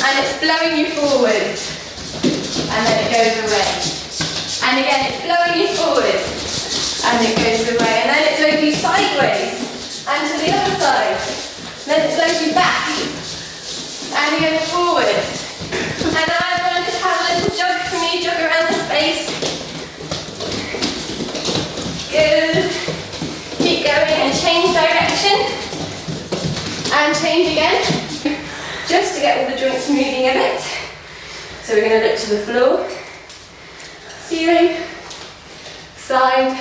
And it's blowing you forward. And then it goes away. And again, it's blowing you forward. And it goes away. And then it blows you sideways. And to the other side. Then it blows you back. And again forward. And now everyone just have a little jog for me. Jog around the space. Good. Keep going and change direction. And change again. Just to get all the joints moving a bit. So we're going to look to the floor, ceiling, side,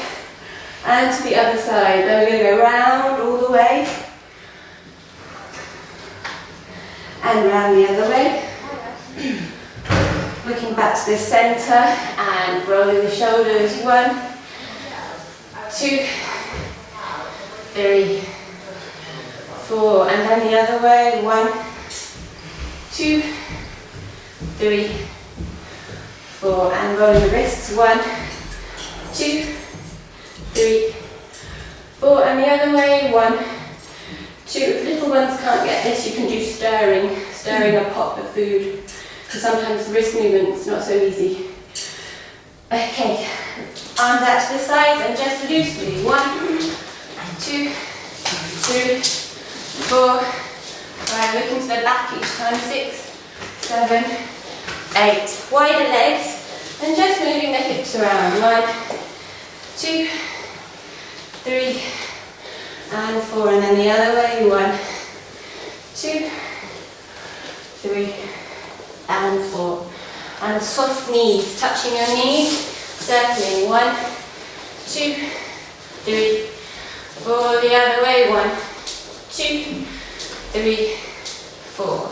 and to the other side. Then we're going to go round all the way. And round the other way. Looking back to the centre and rolling the shoulders. 1, 2, 3, 4. And then the other way. 1, 2, 3, 4, and rolling the wrists. 1, 2, 3, 4, and the other way. 1, 2. If little ones can't get this, you can do stirring a pot of food, because sometimes the wrist movement's not so easy. Okay, arms out to the sides and just loosely. 1, 2, 3, 4, 5. Looking to the back each time. 6, 7, 8. Wider legs and just moving the hips around. 1, 2, 3, and 4. And then the other way. 1, 2, 3, and 4. And soft knees, touching your knees, circling. 1, 2, 3, 4. The other way. 1, 2, 3, 4.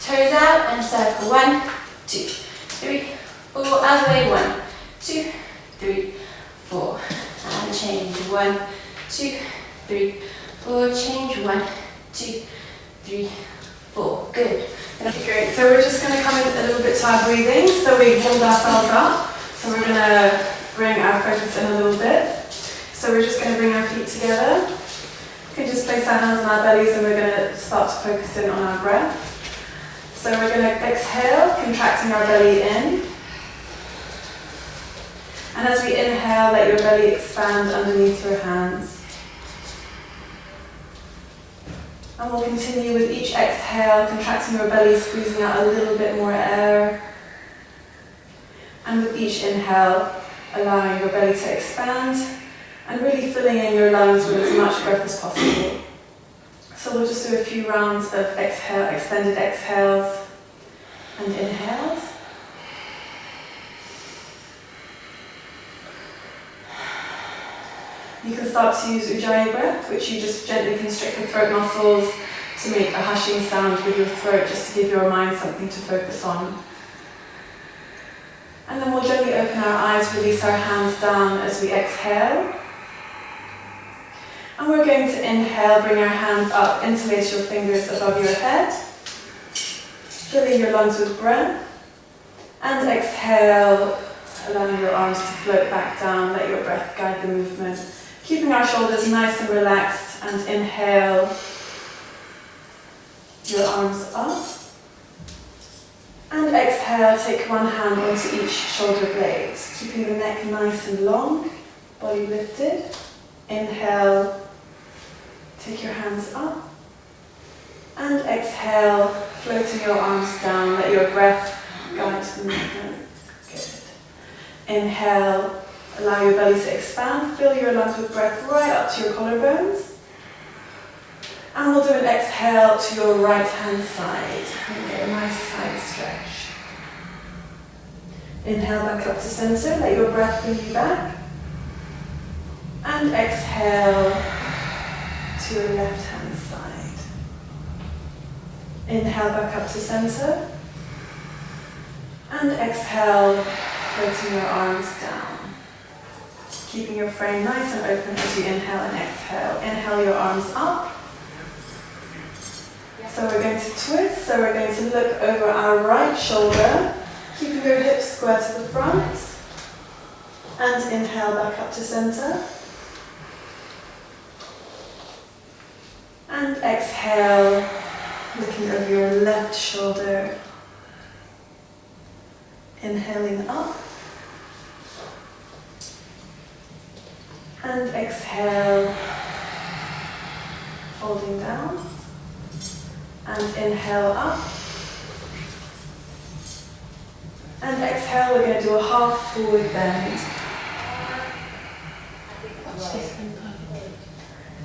Toes out and circle. 1, 2, 3, 4. Other way. 1, 2, 3, 4. And change. 1, 2, 3, 4. Change. 1, 2, 3, 4. Good. Okay, great. So we're just going to come in a little bit to our breathing. So we hold ourselves up. So we're going to bring our focus in a little bit. So we're just going to bring our feet together. We can just place our hands on our bellies and we're going to start to focus in on our breath. So we're going to exhale, contracting our belly in. And as we inhale, let your belly expand underneath your hands. And we'll continue with each exhale, contracting your belly, squeezing out a little bit more air. And with each inhale, allowing your belly to expand and really filling in your lungs with as much breath as possible. So we'll just do a few rounds of extended exhales and inhales. You can start to use Ujjayi breath, which you just gently constrict the throat muscles to make a hushing sound with your throat, just to give your mind something to focus on. And then we'll gently open our eyes, release our hands down as we exhale. And we're going to inhale, bring our hands up, interlace your fingers above your head, filling your lungs with breath. And exhale, allowing your arms to float back down, let your breath guide the movement. Keeping our shoulders nice and relaxed, and inhale, your arms up. And exhale, take one hand onto each shoulder blade, keeping the neck nice and long, body lifted. Inhale, take your hands up. And exhale, floating your arms down, let your breath guide the movement. Good. Inhale, allow your belly to expand, fill your lungs with breath right up to your collarbones. And we'll do an exhale to your right hand side. Okay, a nice side stretch. Inhale back up to center, let your breath bring you back. And exhale to your left hand side. Inhale back up to center. And exhale, floating your arms down. Keeping your frame nice and open as you inhale and exhale. Inhale your arms up. So we're going to twist, so we're going to look over our right shoulder, keeping your hips square to the front. And inhale back up to center. And exhale, Looking over your left shoulder. Inhaling up. And exhale, folding down. And inhale up. And exhale, we're going to do a half forward bend.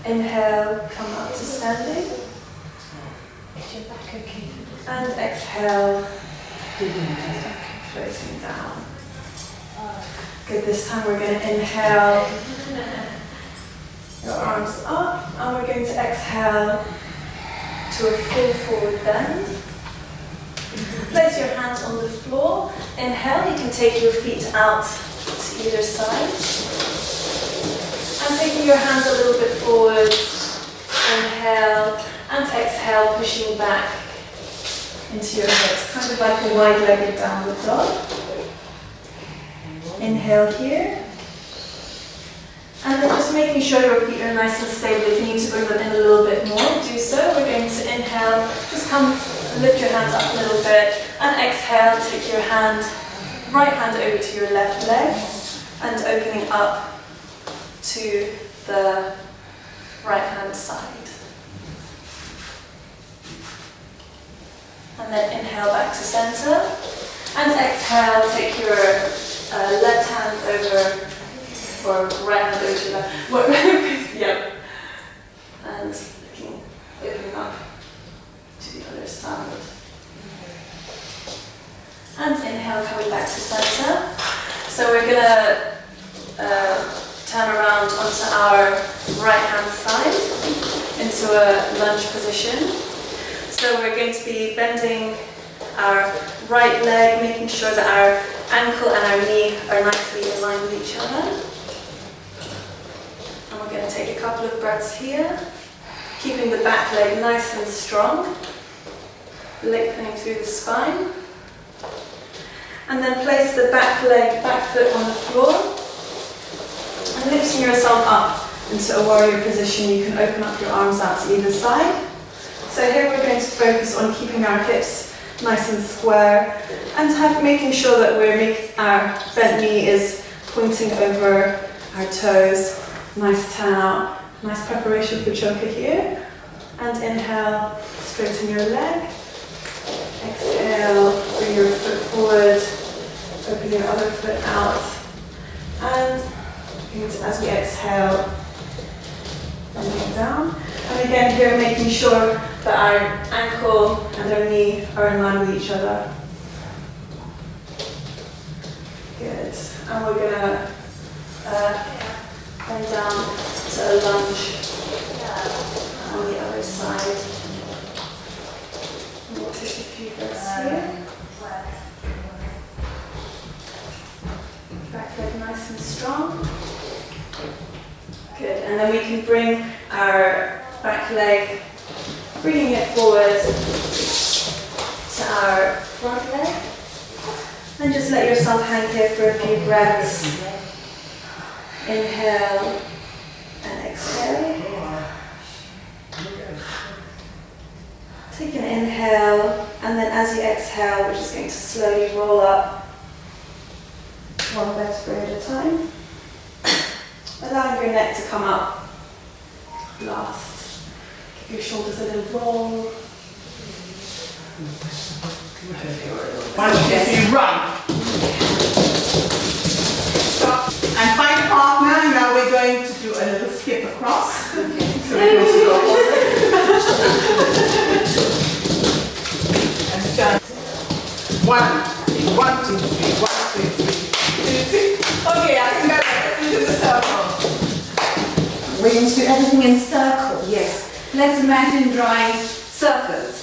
Inhale, come up to standing. And exhale, floating down. Good, this time we're going to inhale, your arms up, and we're going to exhale to a full forward bend. Place your hands on the floor. Inhale, you can take your feet out to either side. And taking your hands a little bit forward, inhale, and exhale, pushing back into your hips, kind of like a wide-legged downward dog. Inhale here. And then just making sure your feet are nice and stable. If you need to bring them in a little bit more, do so. We're going to inhale, just come, lift your hands up a little bit, and exhale, take your right hand over to your left leg, and opening up to the right hand side. And then inhale back to center. And exhale, take your left hand over, or right hand over to left. Yep. And opening up to the other side. And inhale, coming back to center. So we're going to turn around onto our right hand side into a lunge position. So we're going to be bending our right leg, making sure that our ankle and our knee are nicely in line with each other. And we're going to take a couple of breaths here, keeping the back leg nice and strong, lengthening through the spine. And then place the back foot on the floor. And lifting yourself up into a warrior position, you can open up your arms out to either side. So here we're going to focus on keeping our hips nice and square and making sure that our bent knee is pointing over our toes. Nice turn out, nice preparation for choker here. And inhale, straighten your leg. Exhale, bring your foot forward, open your other foot out. And as we exhale, bending down. And again here, making sure that our ankle and our knee are in line with each other. Good. And we're going to bend down to a lunge on the other side. And we'll take a few breaths here. Back leg nice and strong. Good, and then we can bring our back leg, bringing it forward to our front leg. And just let yourself hang here for a few breaths. Inhale and exhale. Take an inhale, and then as you exhale, we're just going to slowly roll up one vertebra at a time. Allowing your neck to come up last. Give your shoulders a little roll. 1, 2, 3, run. Stop. And find a partner. Now we're going to do a little skip across. Okay. So we're going to go and turn. 1, 2, 3, 1, 2, 3. Okay, I think that's into the circle. We're going to do everything in circles. Yes. Let's imagine drawing circles.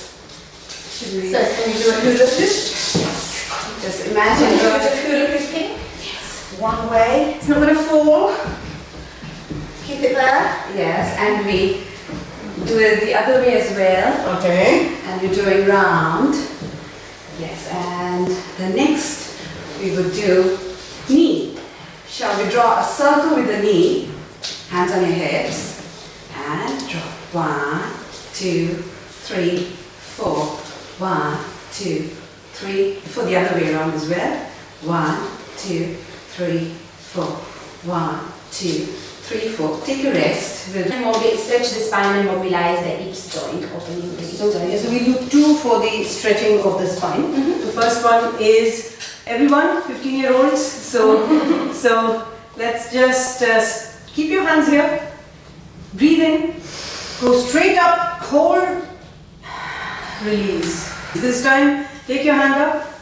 Should we? So can we do a hula hoop? Just imagine drawing a hula hooping. Yes. One way. It's not going to fall. Keep it there. Yes. And we do it the other way as well. Okay. And we're doing round. Yes. And the next we would do knee. Shall we draw a circle with the knee? Hands on your hips. And drop. 1, 2, 3, 4. 1, 2, 3. For the other way around as well. 1, 2, 3, 4. 1, 2, 3, 4. Take a rest. We'll stretch the spine and mobilize the hips joint, opening the hips So, joint. so we do 2 for the stretching of the spine. The first one is everyone, 15-year-olds. So let's just keep your hands here. Breathe in. Go straight up. Hold. Release. This time, take your hand up.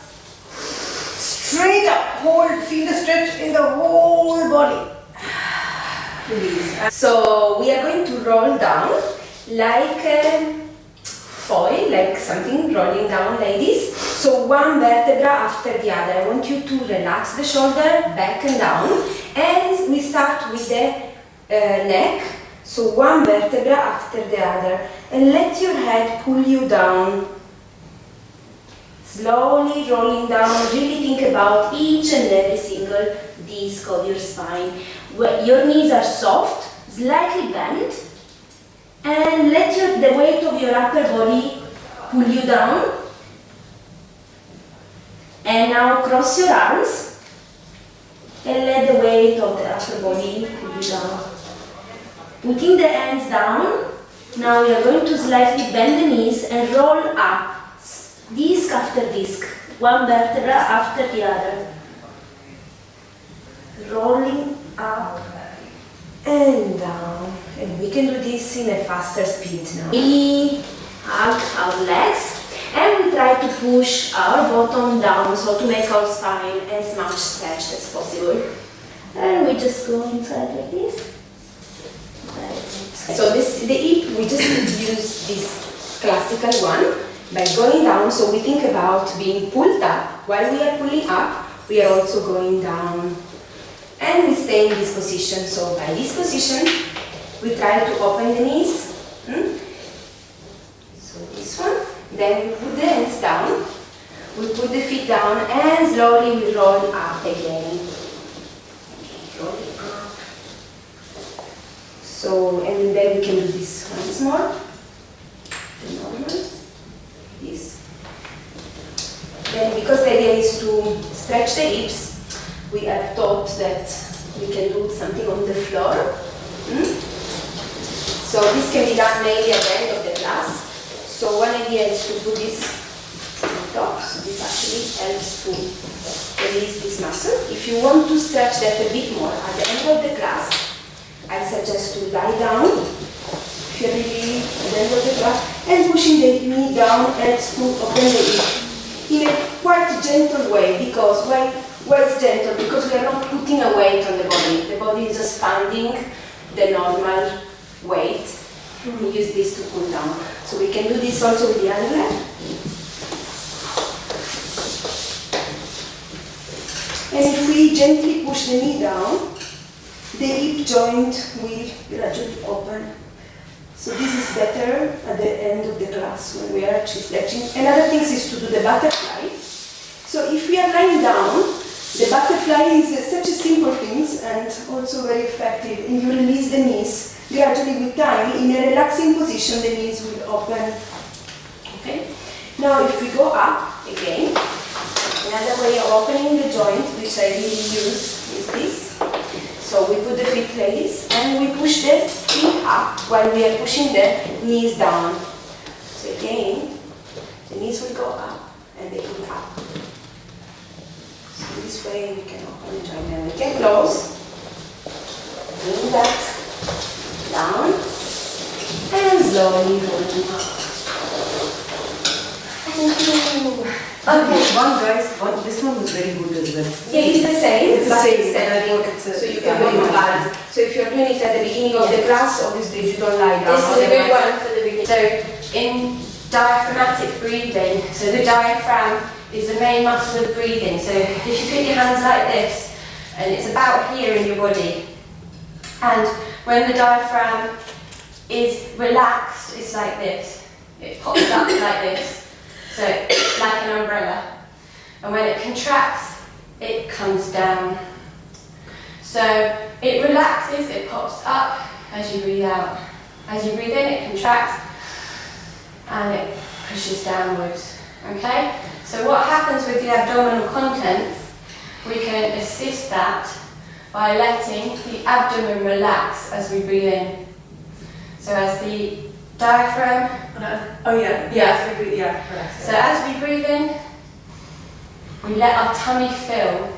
Straight up. Hold. Feel the stretch in the whole body. Release. So we are going to roll down like foil, like something rolling down like this. So one vertebra after the other. I want you to relax the shoulder, back and down. And we start with the neck. So one vertebra after the other. And let your head pull you down. Slowly rolling down. Really think about each and every single disc of your spine. Your knees are soft, slightly bent. And let the weight of your upper body pull you down. And now cross your arms. And let the weight of the upper body pull you down. Putting the hands down, now we are going to slightly bend the knees and roll up, disc after disc, one vertebra after the other. Rolling up and down. And we can do this in a faster speed now. We hug our legs and we try to push our bottom down, so to make our spine as much stretched as possible. And we just go inside like this. So the hip, we just use this classical one by going down. So we think about being pulled up. While we are pulling up, we are also going down. And we stay in this position. So by this position, we try to open the knees. So this one. Then we put the hands down. We put the feet down and slowly we roll up again. Rolling up. So, and then we can do this once more. The normal. This. Then because the idea is to stretch the hips, we have thought that we can do something on the floor. So this can be done maybe at the end of the class. So one idea is to put this on top. So this actually helps to release this muscle. If you want to stretch that a bit more at the end of the class, I suggest to lie down, if you're really at the end of the class, and pushing the knee down helps to open the hip in a quite gentle way. Because why it's gentle? Because we are not putting a weight on the body. The body is just finding the normal weight. We use this to pull down. So we can do this also with the other leg. And if we gently push the knee down, the hip joint will gradually open. So this is better at the end of the class when we are actually stretching. Another thing is to do the butterfly. So if we are lying down, the butterfly is such a simple thing and also very effective. And you release the knees gradually with time. In a relaxing position, the knees will open. Okay. Now if we go up again, another way of opening the joint, which I really use, is this. So we put the feet like this and we push the feet up while we are pushing the knees down. So again, the knees will go up and they will up. So this way we can open the joint and we can close. Bring that down and slowly rolling up. Thank you. Okay. This one was very good as well. Yeah, it's the same. It's the same. So you can go to balance. So if you're doing it at the beginning of the class, obviously you don't lie down. This is a good one for the beginning. So in diaphragmatic breathing, so the diaphragm is the main muscle of breathing. So if you put your hands like this, and it's about here in your body, and when the diaphragm is relaxed, it's like this. It pops up like this. So it's like an umbrella. And when it contracts, it comes down. So it relaxes, it pops up as you breathe out. As you breathe in, it contracts and it pushes downwards. Okay? So what happens with the abdominal contents, we can assist that by letting the abdomen relax as we breathe in. So as the diaphragm, so as we breathe in, we let our tummy fill.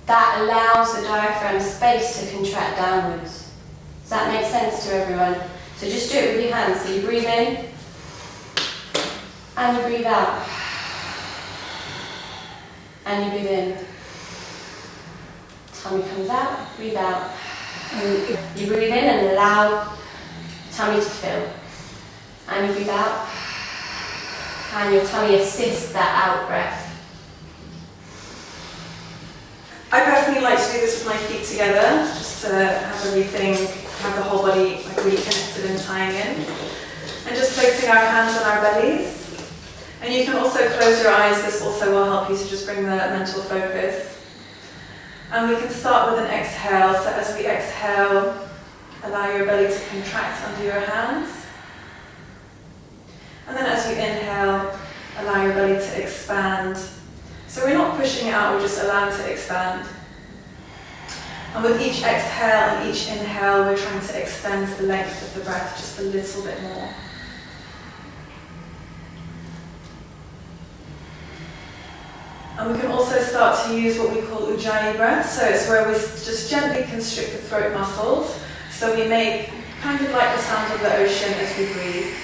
That allows the diaphragm space to contract downwards. Does that make sense to everyone? So just do it with your hands. So you breathe in and you breathe out. And you breathe in. Tummy comes out, breathe out. And you breathe in and allow tummy to fill. And you breathe out. And your tummy assists that out breath. I personally like to do this with my feet together, just to have everything, have the whole body like really connected and tying in. And just placing our hands on our bellies. And you can also close your eyes, this also will help you to just bring the mental focus. And we can start with an exhale, so as we exhale, allow your belly to contract under your hands. And then as you inhale, allow your belly to expand. So we're not pushing it out, we're just allowing it to expand. And with each exhale and each inhale, we're trying to extend the length of the breath just a little bit more. And we can also start to use what we call Ujjayi breath. So it's where we just gently constrict the throat muscles. So we make kind of like the sound of the ocean as we breathe.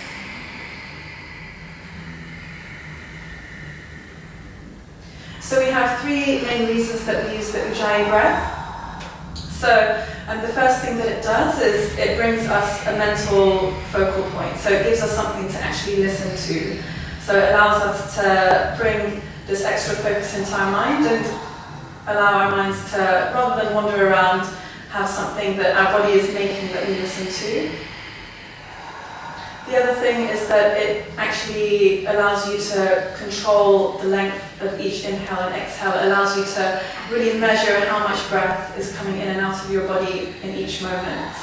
So we have three main reasons that we use the Ujjayi breath. So the first thing that it does is it brings us a mental focal point. So it gives us something to actually listen to. So it allows us to bring this extra focus into our mind and allow our minds to, rather than wander around, have something that our body is making that we listen to. The other thing is that it actually allows you to control the length of each inhale and exhale. It allows you to really measure how much breath is coming in and out of your body in each moment.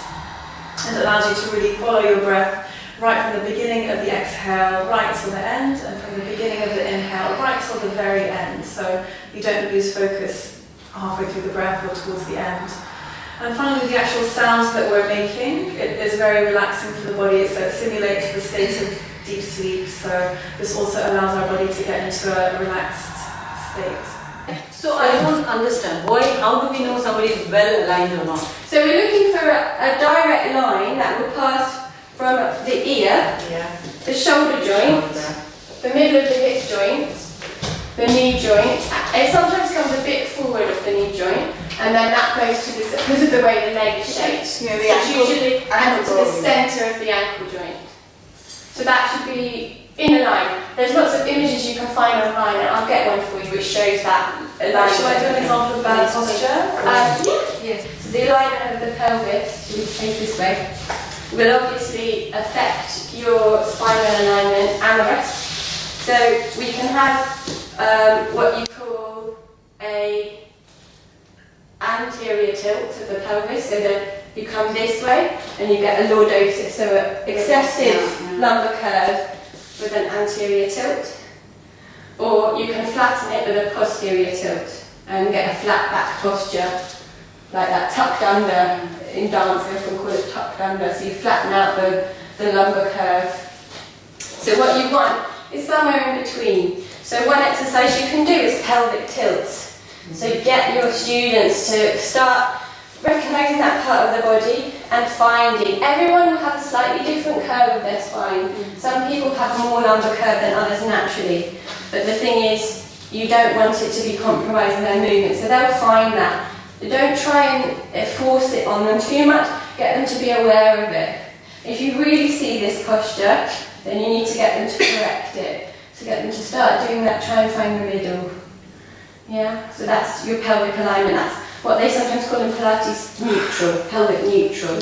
And it allows you to really follow your breath right from the beginning of the exhale right till the end, and from the beginning of the inhale right till the very end. So you don't lose focus halfway through the breath or towards the end. And finally, the actual sounds that we're making, it is very relaxing for the body, so it simulates the state of deep sleep. So this also allows our body to get into a relaxed state. So I don't understand, how do we know somebody is well aligned or not? So we're looking for a direct line that will pass from the ear, the shoulder joint, the middle of the hip joint, the knee joint. It sometimes comes a bit forward of the knee joint, and then that goes to the, because of the way the leg is shaped. Yeah, the it's ankle, usually to the centre of the ankle joint. So that should be in a line. There's lots of images you can find online, and I'll get one for you which shows that alignment. Shall I do an example of bad posture? Yes. So the alignment of the pelvis, should we face this way, will obviously affect your spinal alignment and the rest. So we can have what you call a anterior tilt of the pelvis, so that you come this way and you get a lordosis, so an excessive lumbar curve with an anterior tilt. Or you can flatten it with a posterior tilt and get a flat back posture, like that, tucked under. In dance, we often call it tucked under, so you flatten out the lumbar curve. So what you want is somewhere in between. So one exercise you can do is pelvic tilts. So get your students to start recognising that part of the body and finding. Everyone will have a slightly different curve of their spine. Some people have more lumbar curve than others naturally. But the thing is, you don't want it to be compromising their movement. So they'll find that. Don't try and force it on them too much. Get them to be aware of it. If you really see this posture, then you need to get them to correct it. To get them to start doing that, try and find the middle. Yeah, so that's your pelvic alignment. That's what they sometimes call in Pilates neutral, pelvic neutral.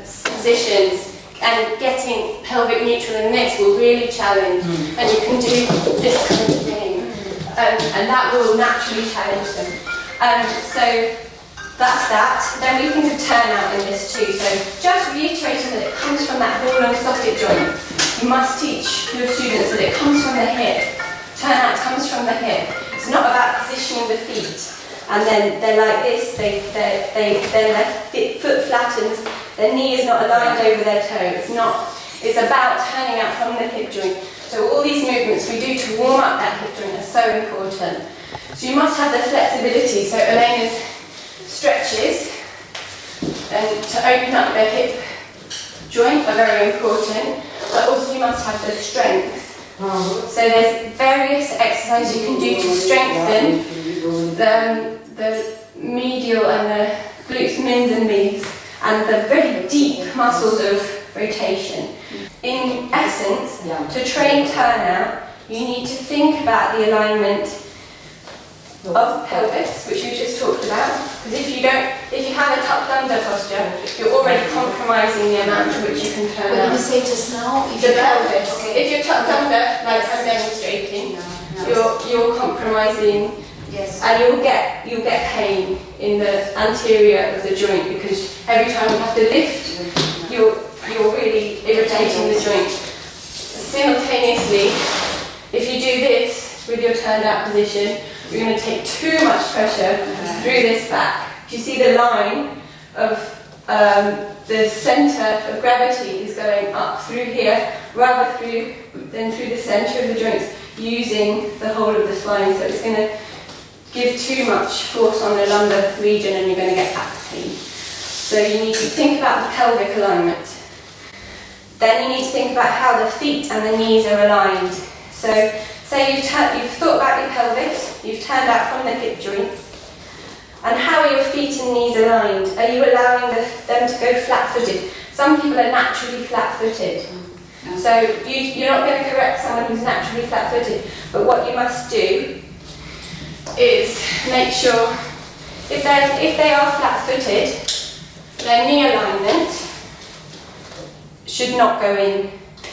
Positions, and getting pelvic neutral in this will really challenge. And you can do this kind of thing, and that will naturally challenge them. So that's that. Then we think of turnout in this too. So just reiterating that it comes from that ball and socket joint. You must teach your students that it comes from the hip. Turnout comes from the hip. It's not about positioning the feet. And then they're like this, then their foot flattens, their knee is not aligned over their toe. It's about turning out from the hip joint. So all these movements we do to warm up that hip joint are so important. So you must have the flexibility. So Elena's stretches and to open up the hip joint are very important, but also you must have the strength. So there's various exercises you can do to strengthen the medial and the glutes mins and mids and the very deep muscles of rotation. In essence, to train turnout, you need to think about the alignment of pelvis, which we just talked about. Because if you have a tucked under posture, you're already compromising the amount to which you can turn out. What did you say just now? The pelvis. Okay. If you're tucked under, like I'm demonstrating, you're compromising. Yes. And you'll get pain in the anterior of the joint because every time you have to lift, you're really irritating the joint. Simultaneously, if you do this with your turned out position, you're going to take too much pressure through this back. Do you see the line of the centre of gravity is going up through here rather than through the centre of the joints using the whole of the spine. So it's going to give too much force on the lumbar region and you're going to get back pain. So you need to think about the pelvic alignment. Then you need to think about how the feet and the knees are aligned. So say you've thought about your pelvis, you've turned out from the hip joints, and how are your feet and knees aligned? Are you allowing them to go flat-footed? Some people are naturally flat-footed. So you're not going to correct someone who's naturally flat-footed, but what you must do is make sure, if they are flat-footed, their knee alignment should not go in.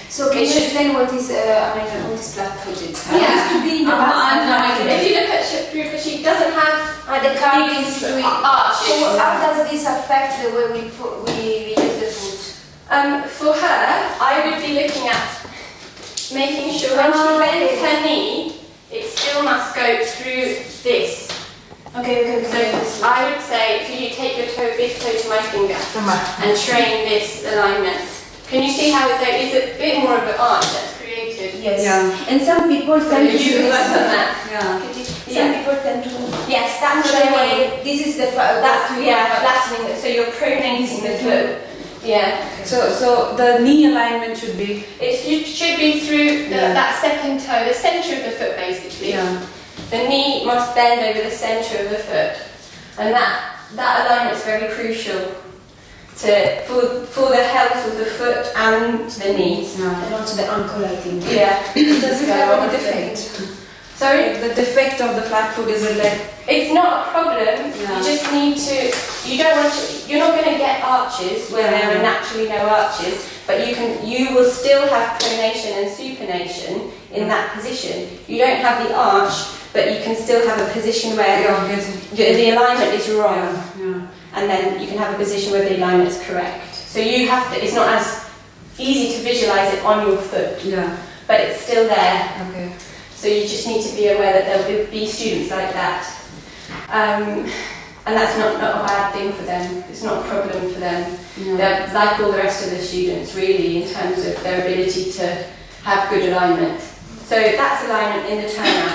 So can you explain what is flat-footed? Yeah. Used to be in the past. If you look at Rupa, she doesn't have the carvings between arches. So how does this affect the way we use the foot? For her, I would be looking at making sure when she bends her knee, it still must go through this. Okay. So I would say for you take your big toe to my finger and train this alignment. Can you see how it's a bit more of an arch that's created? Yes. Yeah. And some people tend to You can work on that. Some people tend to. Yes, that's what I mean. This is the flattening. So you're pronating the foot. Yeah. So the knee alignment should be. It should be through that second toe, the centre of the foot, basically. Yeah. The knee must bend over the centre of the foot, and that alignment is very crucial for the health of the foot and the knees. And also the ankle, I think. Yeah. Does it have any defect? Sorry? The defect of the flat foot is It's not a problem. Yeah. You just need to. You're not going to get arches where there are naturally no arches, but you will still have pronation and supination in that position. You don't have the arch, but you can still have a position where the alignment is wrong. Yeah. And then you can have a position where the alignment is correct. So you have to. It's not as easy to visualize it on your foot, but it's still there. Okay. So you just need to be aware that there will be students like that. And that's not a bad thing for them. It's not a problem for them. Yeah. They're like all the rest of the students, really, in terms of their ability to have good alignment. So that's alignment in the turnout.